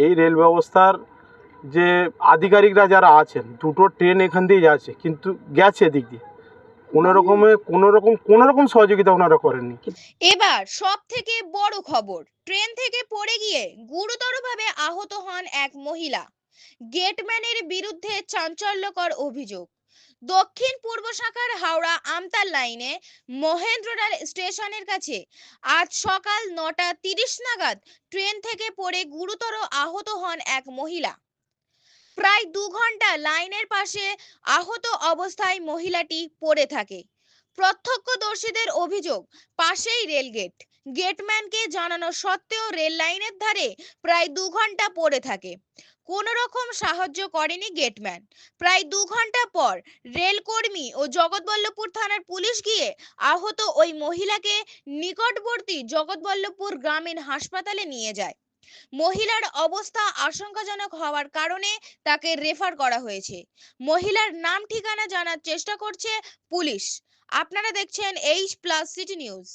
এই রেল ব্যবস্থার যে আধিকারিকরা যারা আছেন, দুটো ট্রেন এখান দিয়ে যাচ্ছে, কিন্তু গেছে এদিক দিয়ে কোনো রকম সহযোগিতা ওনারা করেননি। এবার সব থেকে বড় খবর, ট্রেন থেকে পড়ে গিয়ে গুরুতরভাবে আহত হন এক মহিলা। গেটম্যানের বিরুদ্ধে চাঞ্চল্যকর অভিযোগ। দক্ষিণ পূর্ব শাখার হাওড়া আমতার লাইনে মহেন্দ্রলাল স্টেশনের কাছে আজ সকাল 9:30 নাগাদ ট্রেন থেকে পড়ে গুরুতর আহত হন এক মহিলা। প্রায় 2 ঘন্টা লাইনের পাশে আহত অবস্থায় মহিলাটি পড়ে থাকে। প্রত্যক্ষদর্শীদের অভিযোগ, পাশেই রেলগেট। গেটম্যানকে জানানো সত্ত্বেও রেল লাইনের ধারে প্রায় 2 ঘন্টা পড়ে থাকে। কোনো রকম সাহায্য করেনি গেটম্যান। প্রায় 2 ঘন্টা পর রেলকর্মী ও জগৎবল্লভপুর থানার পুলিশ গিয়ে আহত ওই মহিলাকে নিকটবর্তী জগৎবল্লভপুর গ্রামীণ হাসপাতালে নিয়ে যায়। মহিলার অবস্থা আশঙ্কাজনক হওয়ার কারণে তাকে রেফার করা হয়েছে। মহিলার নাম ঠিকানা জানার চেষ্টা করছে পুলিশ। আপনারা দেখছেন H+ সিটি নিউজ।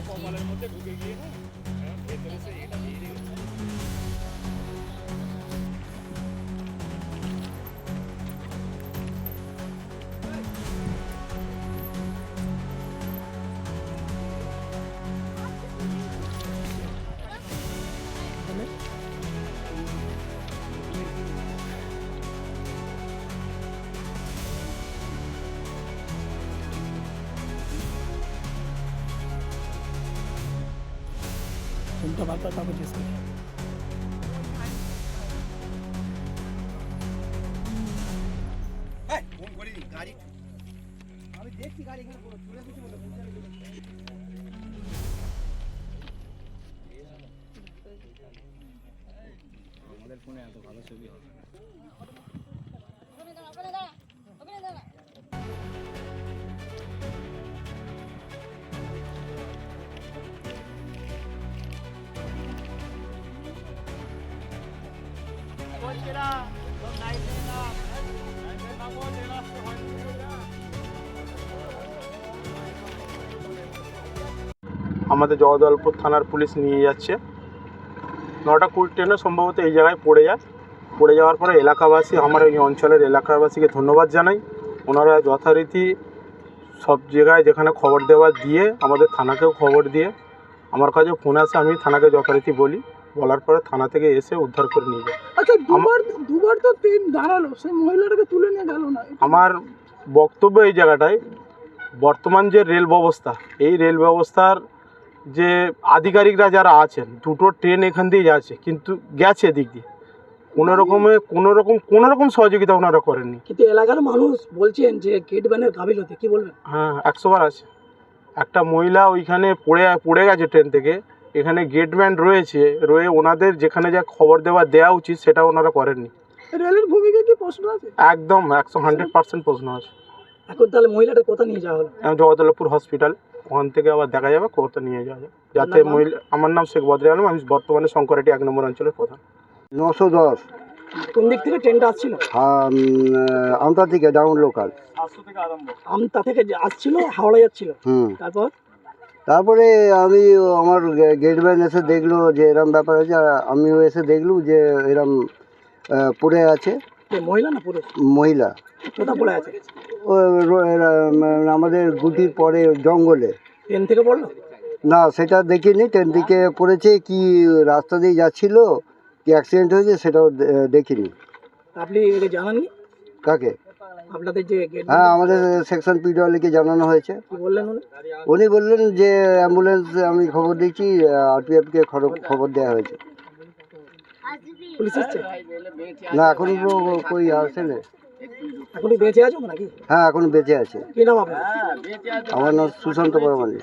কপালের মধ্যে ঢুকে গিয়ে ভেতরে সে এটা দিয়ে গেছে। उनका वार्ता था मुझे इसमें ফোন করিনি গাড়ি আমি দেখছি গাড়ি এখানে পুরো তুলে দিচ্ছি বলে আমাদের ফোনে এত ভালো ছবি হবে। আমাদের জগদলপুর থানার পুলিশ নিয়ে যাচ্ছে। 9:20 ট্রেনে সম্ভবত এই জায়গায় পড়ে যাওয়ার পরে এলাকাবাসী, আমার এই অঞ্চলের এলাকাবাসীকে ধন্যবাদ জানাই। ওনারা যথারীতি সব জায়গায় যেখানে খবর দেওয়া দিয়ে, আমাদের থানাকেও খবর দিয়ে, আমার কাছে ফোন আসে, আমি থানাকে যথারীতি বলার পরে থানা থেকে এসে উদ্ধার করে নিয়ে যায়। আচ্ছা, দুবার তো ট্রেন দাঁড়ালো, সেই মহিলাটাকে তুলে নিয়ে গেল না। আমার বক্তব্য এই জায়গাটায়, বর্তমান যে রেল ব্যবস্থা, এই রেল ব্যবস্থার যে আধিকারিকরা যারা আছেন, দুটো ট্রেন এখান দিয়ে যাচ্ছে, কিন্তু গেছে এদিক দিয়ে কোনো রকম সহযোগিতা ওনারা করেননি। কিন্তু এলাকার মানুষ বলছেন যে গেটম্যানের গাফিলতি, কি বলবেন? হ্যাঁ, 100 বার আছে। একটা মহিলা ওইখানে পড়ে গেছে ট্রেন থেকে, এখানে গেটম্যান রয়ে ওনাদের যেখানে যা খবর দেওয়া উচিত সেটা ওনারা করেননি। রেলের ভূমিকা কি প্রশ্ন আছে? একদম 100% প্রশ্ন আছে। এখন তাহলে মহিলাটা কোথায় নিয়ে যাওয়া হলো? জগদলপুর হসপিটাল, ওখান থেকে আবার দেখা যাবে কোথায় নিয়ে যাওয়া যাবে। যাতে মহিলা, আমার নাম শেখ বদরে আলম, আমি বর্তমানে শঙ্করহাটি 1 নম্বর অঞ্চলের প্রধান। 910 কোন দিক থেকে ট্রেনটা আসছিল? আমতা থেকে ডাউন লোকাল। আমতা থেকে আসছিল, হাওড়া যাচ্ছিল। তারপরে আমি আমার গেটম্যান এসে দেখলো যে এরম ব্যাপার আছে, আমিও এসে দেখলুম যে এরম পড়ে আছে। মহিলা না পুরুষ? মহিলা। কোথায় পড়ে আছে? আমাদের গুটির পরে জঙ্গলে। ট্রেন থেকে পড়লো না, সেটা দেখিনি। ট্রেন থেকে পড়েছে কি রাস্তা দিয়ে যাচ্ছিল, কি অ্যাক্সিডেন্ট হয়েছে সেটাও দেখিনি। আপনি এটা জানাননি কাকে? আপনাদের যে হ্যাঁ, আমাদের সেকশন পিডব্লিউকে জানানো হয়েছে। কি বললেন উনি বললেন যে অ্যাম্বুলেন্স আমি খবর দিচ্ছি, আরপিএফকে খবর দেওয়া হয়েছে। পুলিশ এসছে না, এখন কই আসেনি। এখন কি বেঁচে আছো নাকি? হ্যাঁ এখন বেঁচে আছে। কি নাম আপনার? আমার নাম সুশান্ত পরমানি।